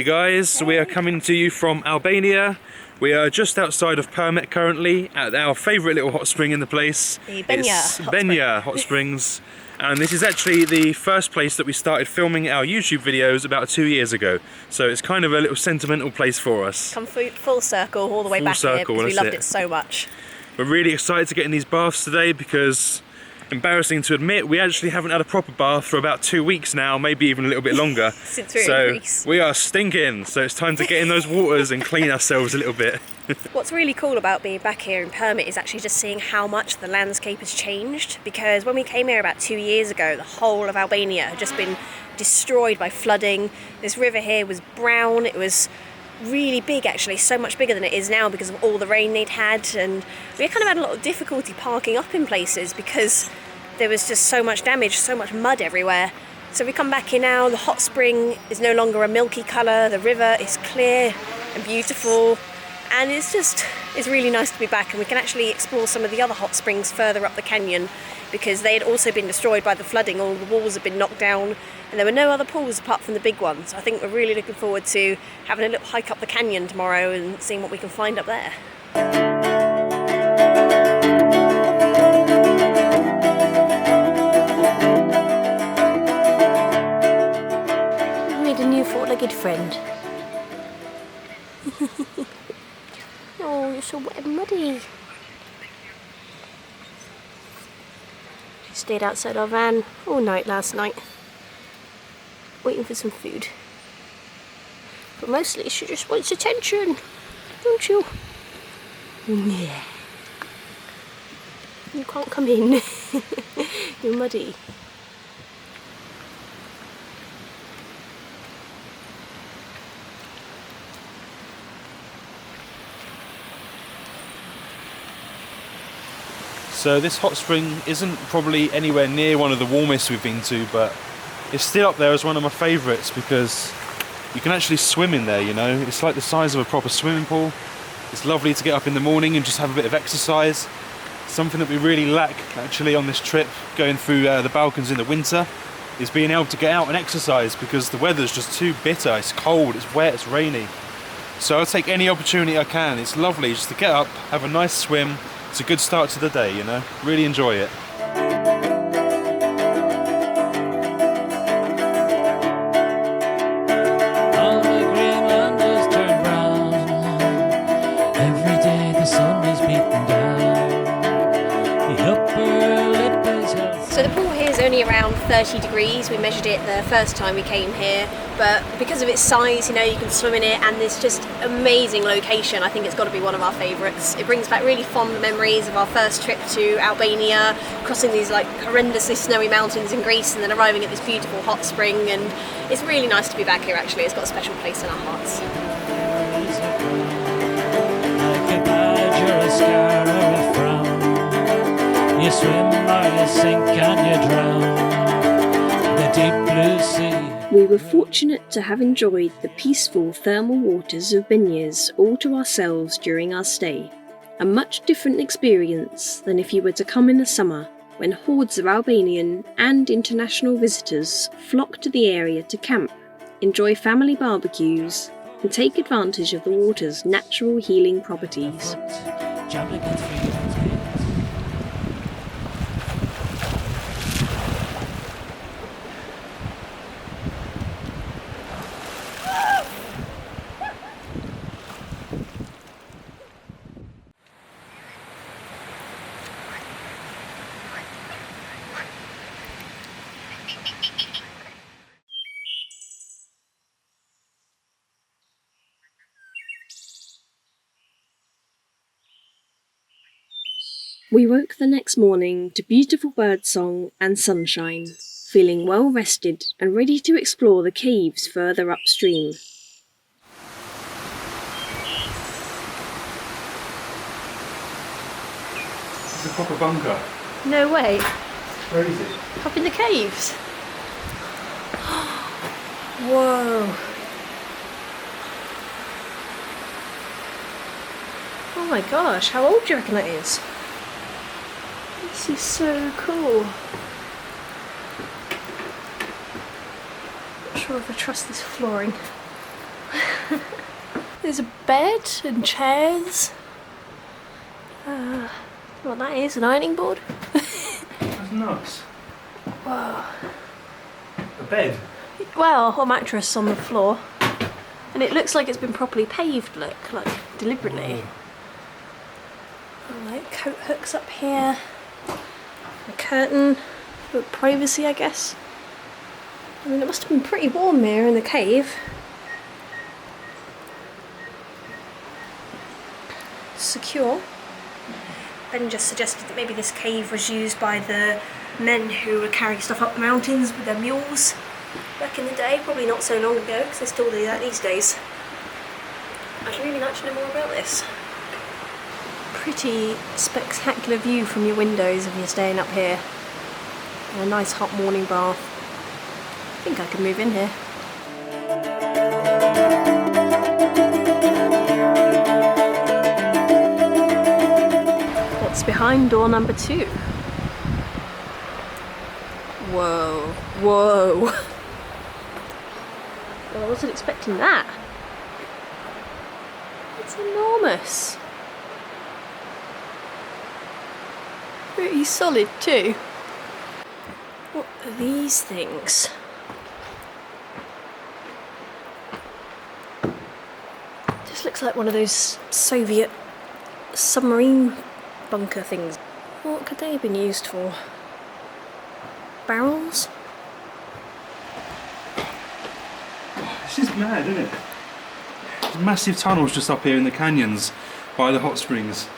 guys, we are coming to you from Albania. We are just outside of Përmet currently at our favourite little hot spring in the place. The Bënjës Hot Springs. And this is actually the first place that we started filming our YouTube videos about 2 years ago. So it's kind of a little sentimental place for us. Come full circle all the way back here because we loved it so much. We're really excited to get in these baths today because, embarrassing to admit, we actually haven't had a proper bath for about 2 weeks now, maybe even a little bit longer. Since we were in Greece. We are stinking, so it's time to get in those waters and clean ourselves a little bit. What's really cool about being back here in Përmet is actually just seeing how much the landscape has changed, because when we came here about 2 years ago, the whole of Albania had just been destroyed by flooding. This river here was brown, it was really big actually, so much bigger than it is now because of all the rain they'd had, and we kind of had a lot of difficulty parking up in places because there was just so much damage, so much mud everywhere. So we come back here now, the hot spring is no longer a milky colour, the river is clear and beautiful, and it's really nice to be back, and we can actually explore some of the other hot springs further up the canyon because they had also been destroyed by the flooding. All the walls had been knocked down and there were no other pools apart from the big ones. So I think we're really looking forward to having a little hike up the canyon tomorrow and seeing what we can find up there. We made a new four-legged friend. Oh, you're so wet and muddy. She stayed outside our van all night last night, waiting for some food. But mostly she just wants attention, don't you? Yeah. You can't come in. You're muddy. So this hot spring isn't probably anywhere near one of the warmest we've been to, but it's still up there as one of my favourites because you can actually swim in there, you know. It's like the size of a proper swimming pool. It's lovely to get up in the morning and just have a bit of exercise. Something that we really lack actually on this trip, going through the Balkans in the winter, is being able to get out and exercise because the weather's just too bitter. It's cold, it's wet, it's rainy. So I'll take any opportunity I can. It's lovely just to get up, have a nice swim. It's a good start to the day, you know. Really enjoy it. All the Greenlanders turn round. Every day the sun is beaten down. The upper lip is held. So the pool here is only around 30 degrees. We measured it the first time we came here, but because of its size, you know, you can swim in it, and this just amazing location. I think it's got to be one of our favourites. It brings back really fond memories of our first trip to Albania, crossing these like horrendously snowy mountains in Greece and then arriving at this beautiful hot spring, and it's really nice to be back here actually. It's got a special place in our hearts. Like a badger, a scar or a frown. You swim or you sink and you drown. The deep blue sea. We were fortunate to have enjoyed the peaceful thermal waters of Bënjës all to ourselves during our stay. A much different experience than if you were to come in the summer, when hordes of Albanian and international visitors flock to the area to camp, enjoy family barbecues, and take advantage of the water's natural healing properties. Jumping at feet. We woke the next morning to beautiful birdsong and sunshine, feeling well rested and ready to explore the caves further upstream. It's a proper bunker. No way. Crazy. Up in the caves. Whoa. Oh my gosh, how old do you reckon that is? This is so cool. Not sure if I trust this flooring. There's a bed and chairs. What that is, an ironing board? That's nuts. Whoa. A bed? Well, a mattress on the floor. And it looks like it's been properly paved, look, like deliberately. Oh, like coat hooks up here. A curtain for privacy, I guess. I mean, it must have been pretty warm here in the cave. Secure. Ben just suggested that maybe this cave was used by the men who were carrying stuff up the mountains with their mules back in the day. Probably not so long ago, because they still do that these days. I'd really like to know more about this. Pretty spectacular view from your windows if you're staying up here. And a nice hot morning bath. I think I could move in here. What's behind door number 2? Whoa, whoa. Well, I wasn't expecting that. It's enormous. Pretty solid too. What are these things? Just looks like one of those Soviet submarine bunker things. What could they have been used for? Barrels? This is mad, isn't it? There's massive tunnels just up here in the canyons by the hot springs.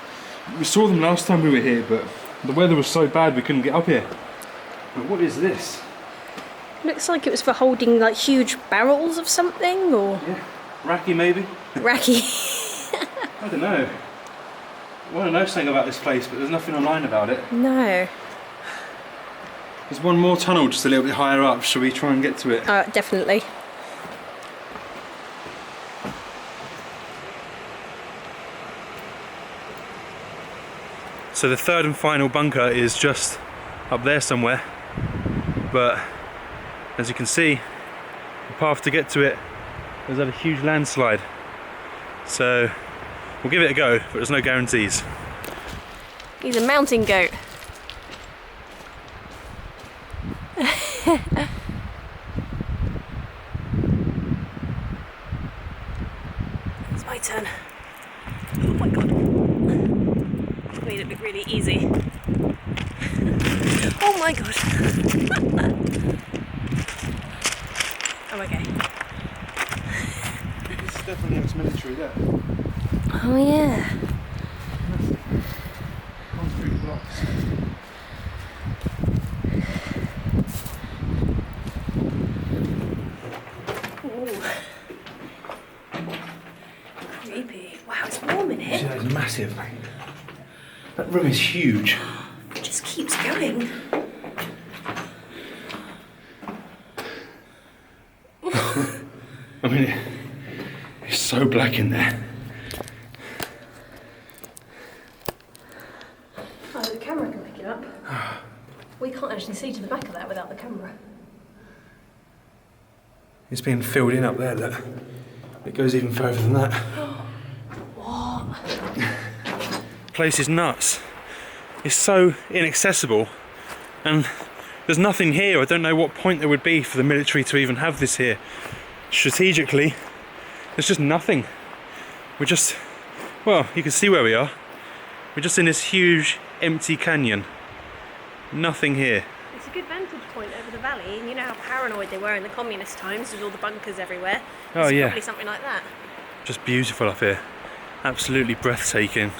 We saw them last time we were here, but the weather was so bad we couldn't get up here. But what is this? Looks like it was for holding like huge barrels of something, or... Yeah, Raki maybe? Raki. I don't know. I want to know something about this place, but there's nothing online about it. No. There's one more tunnel just a little bit higher up. Shall we try and get to it? Definitely. So the third and final bunker is just up there somewhere, but as you can see, the path to get to it has had a huge landslide. So we'll give it a go, but there's no guarantees. He's a mountain goat. It's my turn. Oh my god. Made it look really easy. Oh my god. I'm okay. This is definitely ex-military there. Oh yeah. Concrete blocks. Ooh. Creepy. Wow, it's warm in here. Yeah, it's massive. That room is huge. It just keeps going. I mean, it's so black in there. Oh, the camera can pick it up. We can't actually see to the back of that without the camera. It's being filled in up there, look. It goes even further than that. What? Place is nuts. It's so inaccessible, and there's nothing here. I don't know what point there would be for the military to even have this here. Strategically, there's just nothing. We're just, well, you can see where we are. We're just in this huge empty canyon. Nothing here. It's a good vantage point over the valley, and you know how paranoid they were in the communist times with all the bunkers everywhere. Oh It's yeah. probably something like that. Just beautiful up here. Absolutely breathtaking.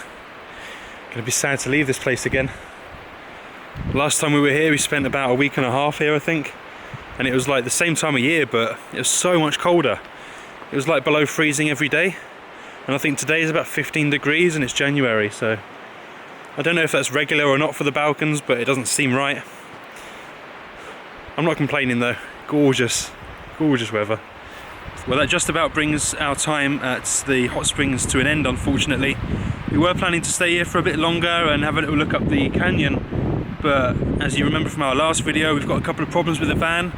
Gonna be sad to leave this place again. Last time we were here, we spent about a week and a half here, I think. And it was like the same time of year, but it was so much colder. It was like below freezing every day. And I think today is about 15 degrees and it's January, so I don't know if that's regular or not for the Balkans, but it doesn't seem right. I'm not complaining though. Gorgeous, gorgeous weather. Well, that just about brings our time at the hot springs to an end, unfortunately. We were planning to stay here for a bit longer and have a little look up the canyon, but as you remember from our last video, we've got a couple of problems with the van.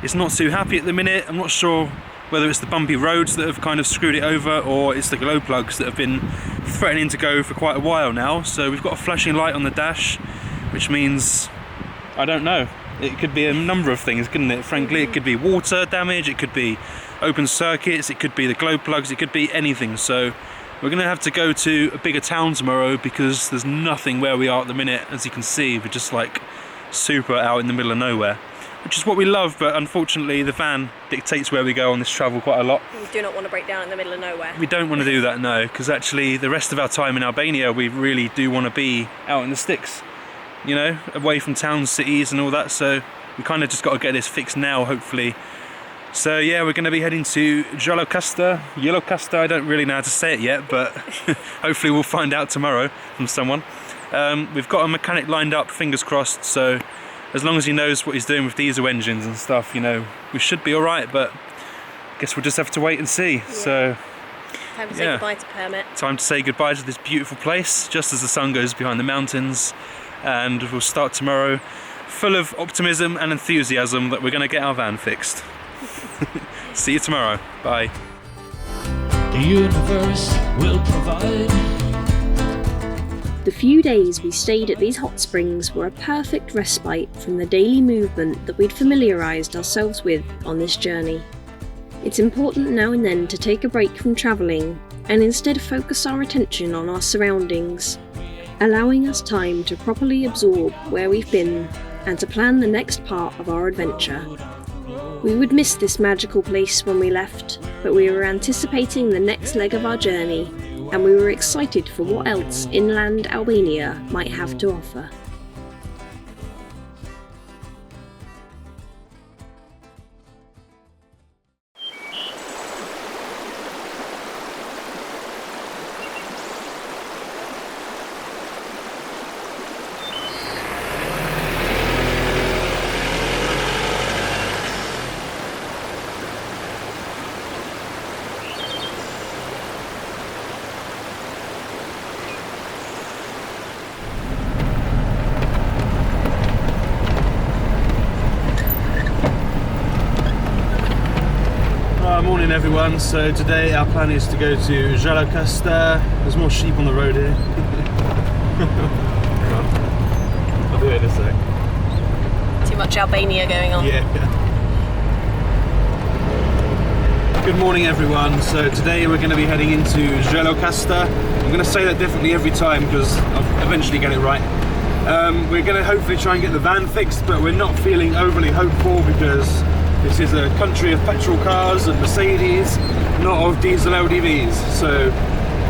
It's not too happy at the minute. I'm not sure whether it's the bumpy roads that have kind of screwed it over, or it's the glow plugs that have been threatening to go for quite a while now. So we've got a flashing light on the dash, which means, I don't know, it could be a number of things, couldn't it? Frankly, it could be water damage, it could be open circuits, it could be the glow plugs, it could be anything. So we're going to have to go to a bigger town tomorrow because there's nothing where we are at the minute. As you can see, we're just like super out in the middle of nowhere, which is what we love, but unfortunately the van dictates where we go on this travel quite a lot. We do not want to break down in the middle of nowhere. We don't want to do that, no, because actually the rest of our time in Albania we really do want to be out in the sticks, you know, away from towns, cities and all that, so we kind of just got to get this fixed now, hopefully. So yeah, we're going to be heading to Gjirokaster, I don't really know how to say it yet, but hopefully we'll find out tomorrow from someone. We've got a mechanic lined up, fingers crossed, so as long as he knows what he's doing with diesel engines and stuff, you know, we should be alright, but I guess we'll just have to wait and see. Yeah. So time to say goodbye to Përmet. Time to say goodbye to this beautiful place, just as the sun goes behind the mountains, and we'll start tomorrow full of optimism and enthusiasm that we're going to get our van fixed. See you tomorrow. Bye. The universe will provide. The few days we stayed at these hot springs were a perfect respite from the daily movement that we'd familiarised ourselves with on this journey. It's important now and then to take a break from travelling and instead focus our attention on our surroundings, allowing us time to properly absorb where we've been and to plan the next part of our adventure. We would miss this magical place when we left, but we were anticipating the next leg of our journey, and we were excited for what else inland Albania might have to offer. Morning everyone, so today our plan is to go to Gjirokaster. There's more sheep on the road here. I'll do it in a sec. Too much Albania going on. Yeah. Good morning everyone, so today we're going to be heading into Gjirokaster. I'm going to say that differently every time because I'll eventually get it right. We're going to hopefully try and get the van fixed, but we're not feeling overly hopeful because this is a country of petrol cars and Mercedes, not of diesel LDVs. So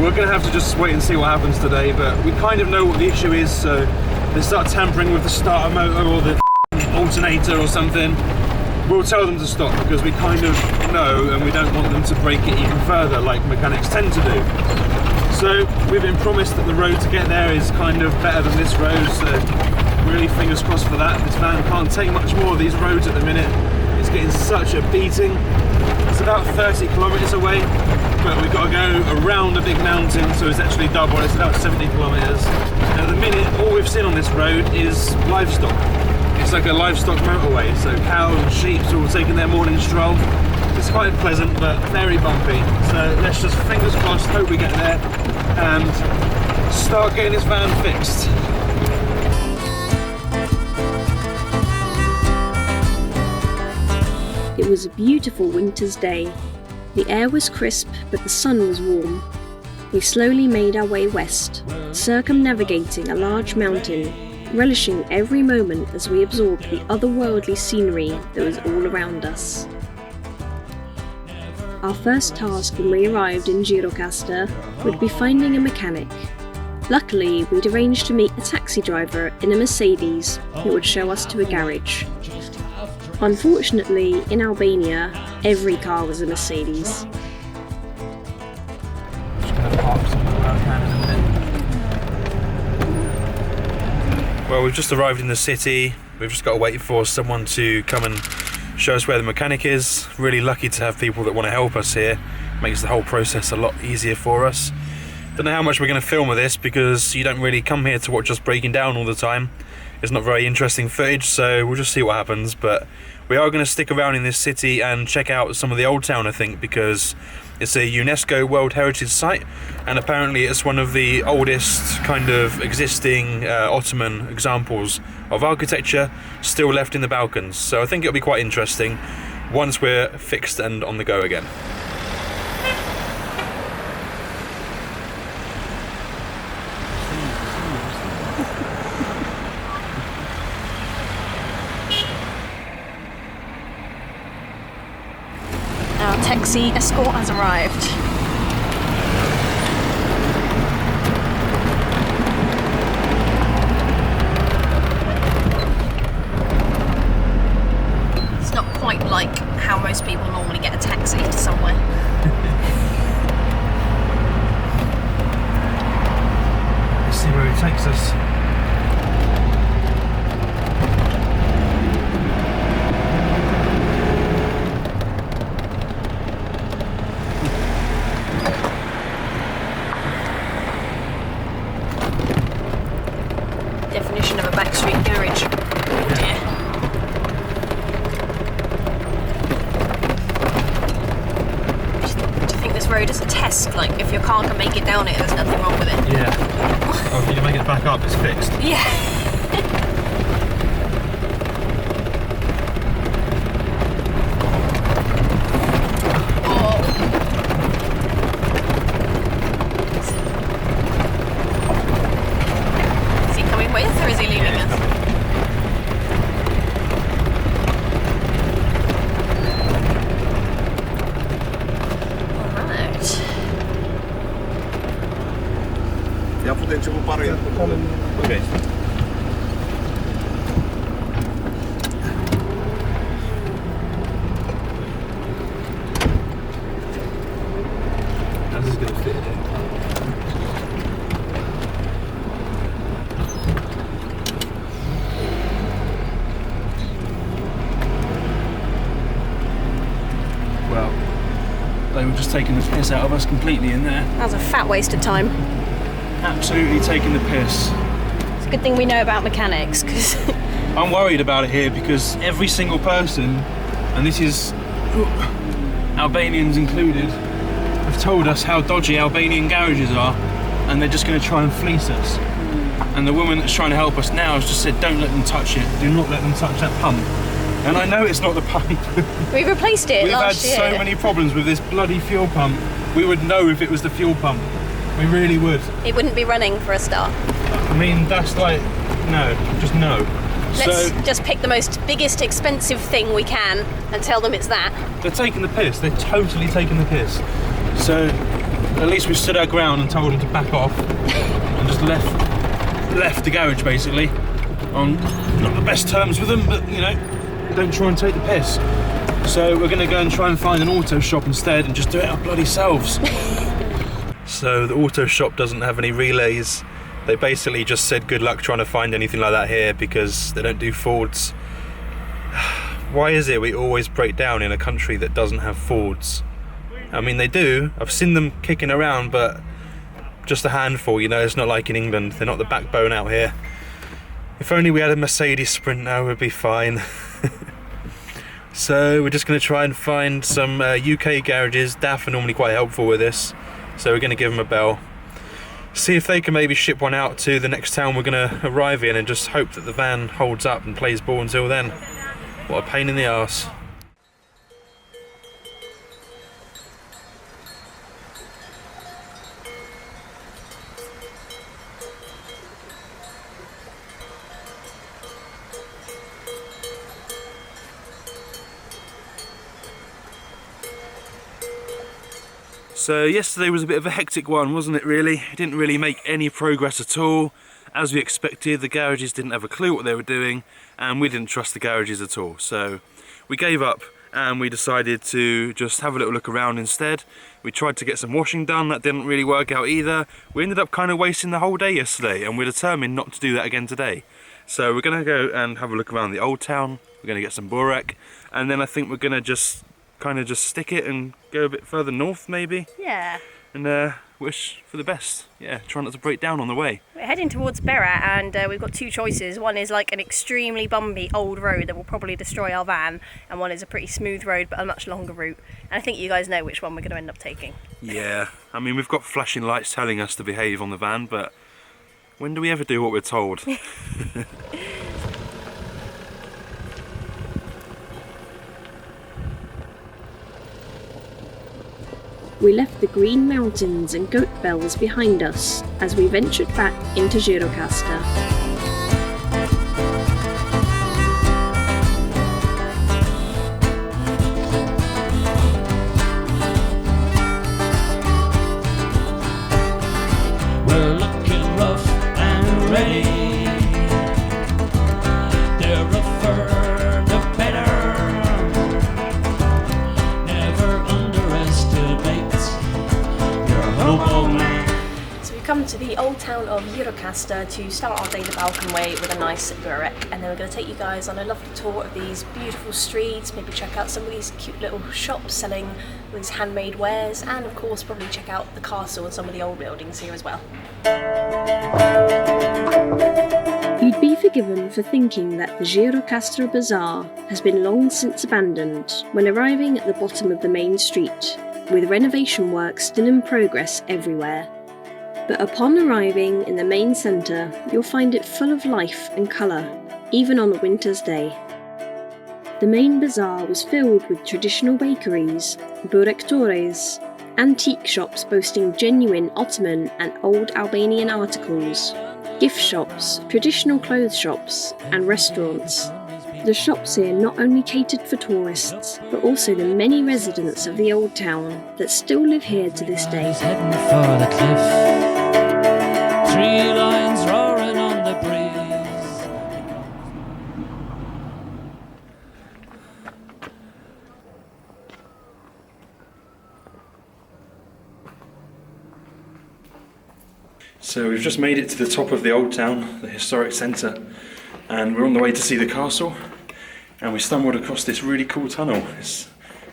we're going to have to just wait and see what happens today, but we kind of know what the issue is, so if they start tampering with the starter motor or the alternator or something, we'll tell them to stop because we kind of know and we don't want them to break it even further like mechanics tend to do. So we've been promised that the road to get there is kind of better than this road, so really fingers crossed for that. This van can't take much more of these roads at the minute. It's getting such a beating. It's about 30 kilometers away, but we've got to go around a big mountain, so it's actually double. It's about 70 kilometers. And at the minute, all we've seen on this road is livestock. It's like a livestock motorway, so cows and sheep are all taking their morning stroll. It's quite pleasant, but very bumpy. So let's just fingers crossed, hope we get there and start getting this van fixed. It was a beautiful winter's day. The air was crisp, but the sun was warm. We slowly made our way west, circumnavigating a large mountain, relishing every moment as we absorbed the otherworldly scenery that was all around us. Our first task when we arrived in Gjirokaster would be finding a mechanic. Luckily, we'd arranged to meet a taxi driver in a Mercedes who would show us to a garage. Unfortunately, in Albania, every car was a Mercedes. Just gonna park somewhere where I can in a minute. Well, we've just arrived in the city. We've just got to wait for someone to come and show us where the mechanic is. Really lucky to have people that want to help us here. Makes the whole process a lot easier for us. Don't know how much we're going to film of this because you don't really come here to watch us breaking down all the time. It's not very interesting footage, so we'll just see what happens, but We are going to stick around in this city and check out some of the old town, I think, because it's a UNESCO World Heritage Site, and apparently it's one of the oldest kind of existing Ottoman examples of architecture still left in the Balkans. So I think it'll be quite interesting once we're fixed and on the go again. Our taxi escort has arrived. It's not quite like how most people normally get a taxi to somewhere. Let's see where it takes us. Definition of a backstreet garage. Oh dear. Do you think this road is a test? Like, if your car can make it down it, there's nothing wrong with it? Yeah. Oh, if you can make it back up, it's fixed. Yeah. Is he coming with, or is he leaving us? Alright. Ja potem ćemo paru ja. Okay. How's this going to fit in? Well, they were just taking the piss out of us completely in there. That was a fat waste of time. Absolutely taking the piss. It's a good thing we know about mechanics, because I'm worried about it here because every single person, and this is Albanians included, have told us how dodgy Albanian garages are, and they're just going to try and fleece us. And the woman that's trying to help us now has just said, don't let them touch it. Do not let them touch that pump. And I know it's not the pump. we replaced it We've had last year. so many problems with this bloody fuel pump. We would know if it was the fuel pump. We really would. It wouldn't be running for a start. I mean, that's like, no, just no. Let's So just pick the biggest expensive thing we can and tell them it's that. they're taking the piss. They're totally taking the piss. So at least we stood our ground and told them to back off and just left the garage basically on not the best terms with them, but you know, don't try and take the piss. So we're going to go and try and find an auto shop instead and just do it our bloody selves. So the auto shop doesn't have any relays. They basically just said good luck trying to find anything like that here because they don't do Fords. Why is it we always break down in a country that doesn't have Fords? I mean, they do. I've seen them kicking around, but just a handful, you know. It's not like in England. They're not the backbone out here. If only we had a Mercedes Sprint now, we'd be fine. So we're just going to try and find some UK garages. DAF are normally quite helpful with this, so we're going to give them a bell. See if they can maybe ship one out to the next town we're going to arrive in and just hope that the van holds up and plays ball until then. What a pain in the arse. So yesterday was a bit of a hectic one, wasn't it really? It didn't really make any progress at all. As we expected, the garages didn't have a clue what they were doing, and we didn't trust the garages at all. So we gave up and we decided to just have a little look around instead. We tried to get some washing done, that didn't really work out either. We ended up kind of wasting the whole day yesterday, and we're determined not to do that again today. So we're gonna go and have a look around the old town, we're gonna get some burek, and then I think we're gonna just kind of just stick it and go a bit further north maybe. Yeah. And wish for the best. Yeah, try not to break down on the way. We're heading towards Berat, and we've got two choices. One is like an extremely bumpy old road that will probably destroy our van, and one is a pretty smooth road but a much longer route. And I think you guys know which one we're going to end up taking. Yeah, I mean, we've got flashing lights telling us to behave on the van, but when do we ever do what we're told? We left the green mountains and goat bells behind us as we ventured back into Gjirokaster. We're looking rough and ready. They're rougher, the better. Never underestimate your homo man. So we've come to the old town of Gjirokaster to start our day the Balkan way with a nice burek, and then we're going to take you guys on a lovely tour of these beautiful streets, maybe check out some of these cute little shops selling all these handmade wares, and of course probably check out the castle and some of the old buildings here as well. You'd be forgiven for thinking that the Gjirokaster Bazaar has been long since abandoned when arriving at the bottom of the main street, with renovation work still in progress everywhere. But upon arriving in the main centre, you'll find it full of life and colour, even on a winter's day. The main bazaar was filled with traditional bakeries, burektores, antique shops boasting genuine Ottoman and old Albanian articles, gift shops, traditional clothes shops, and restaurants. The shops here not only catered for tourists, but also the many residents of the old town that still live here to this day. He's heading for the cliff. 3 lions roaring on the breeze. So we've just made it to the top of the old town, the historic centre, and we're on the way to see the castle, and we stumbled across this really cool tunnel. It's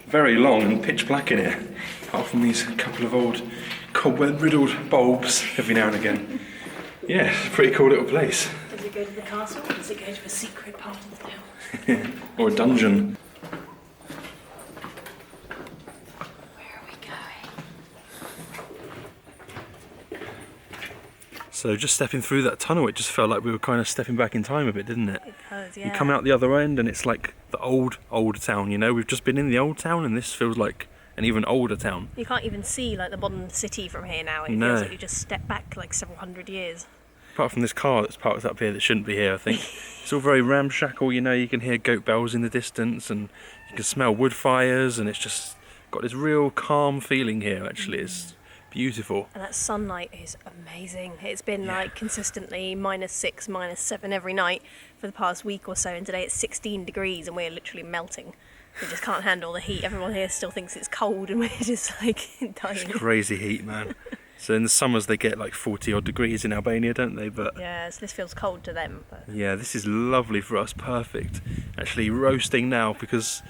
very long and pitch black in it, apart from these couple of old cobweb-riddled bulbs every now and again. Yeah, it's a pretty cool little place. Does it go to the castle, or does it go to a secret part of the town? Or a dungeon. Where are we going? So just stepping through that tunnel, it just felt like we were kind of stepping back in time a bit, didn't it? It does, yeah. You come out the other end and it's like the old town, you know? We've just been in the old town and this feels like an even older town. You can't even see like the modern city from here now. It No. feels like you just step back like several hundred years. Apart from this car that's parked up here that shouldn't be here, I think. It's all very ramshackle, you know, you can hear goat bells in the distance and you can smell wood fires, and it's just got this real calm feeling here, actually. It's beautiful. And that sunlight is amazing. It's been like consistently -6, -7 every night for the past week or so, and today it's 16 degrees and we're literally melting. We just can't handle the heat. Everyone here still thinks it's cold and we're just like dying. It's crazy heat, man. So in the summers they get like 40 odd degrees in Albania, don't they? But yeah, so this feels cold to them. But yeah, this is lovely for us, perfect. Actually roasting now, because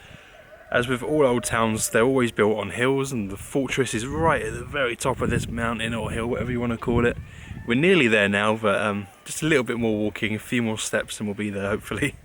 as with all old towns, they're always built on hills, and the fortress is right at the very top of this mountain or hill, whatever you want to call it. We're nearly there now, but just a little bit more walking, a few more steps and we'll be there hopefully.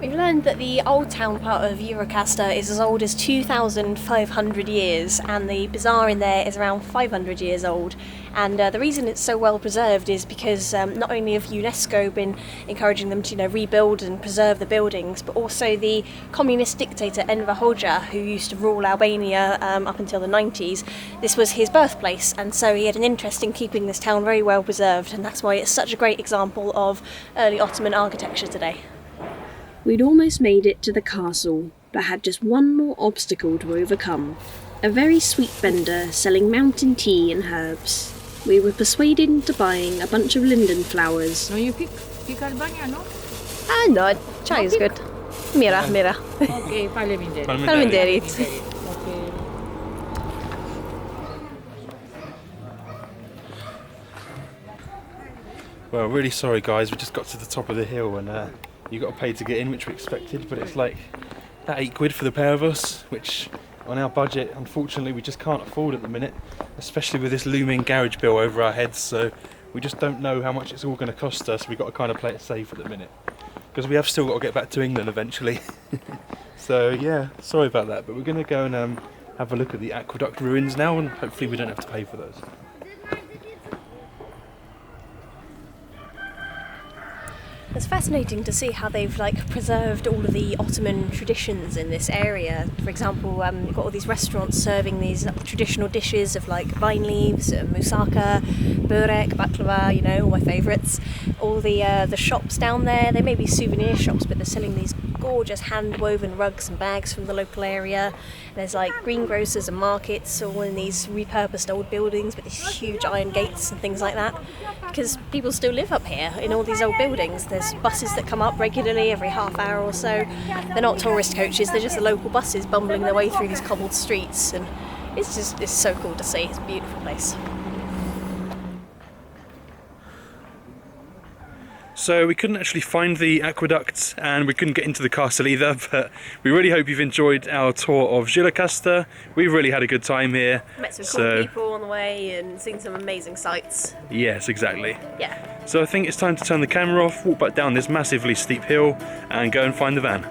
we've learned that the old town part of Gjirokaster is as old as 2,500 years, and the bazaar in there is around 500 years old. And the reason it's so well preserved is because not only have UNESCO been encouraging them to rebuild and preserve the buildings, but also the communist dictator Enver Hoxha, who used to rule Albania up until the 90s. This was his birthplace, and so he had an interest in keeping this town very well preserved, and that's why it's such a great example of early Ottoman architecture today. We'd almost made it to the castle, but had just one more obstacle to overcome. A very sweet vendor selling mountain tea and herbs. We were persuaded into buying a bunch of linden flowers. No, you pick Albania, no? Ah no, chai is good. Mira. Okay, faleminderit. Faleminderit. Okay. Well, really sorry guys, we just got to the top of the hill and you got to pay to get in, which we expected, but it's like That £8 for the pair of us, which on our budget, unfortunately, we just can't afford at the minute, especially with this looming garage bill over our heads. So we just don't know how much it's all going to cost us. We've got to kind of play it safe at the minute, because we have still got to get back to England eventually. So yeah, sorry about that, but we're going to go and have a look at the aqueduct ruins now, and hopefully we don't have to pay for those. It's fascinating to see how they've preserved all of the Ottoman traditions in this area. For example, you've got all these restaurants serving these traditional dishes of vine leaves, moussaka, börek, baklava, all my favourites. All the shops down there, they may be souvenir shops, but they're selling these gorgeous hand-woven rugs and bags from the local area. There's greengrocers and markets all in these repurposed old buildings with these huge iron gates and things like that, because people still live up here in all these old buildings. There's buses that come up regularly every half hour or so. They're not tourist coaches, they're just the local buses bumbling their way through these cobbled streets, and it's so cool to see. It's a beautiful place. So we couldn't actually find the aqueduct, and we couldn't get into the castle either, but we really hope you've enjoyed our tour of Gjirokaster. We've really had a good time here. Met some cool people on the way and seen some amazing sights. Yes, exactly. Yeah. So I think it's time to turn the camera off, walk back down this massively steep hill and go and find the van.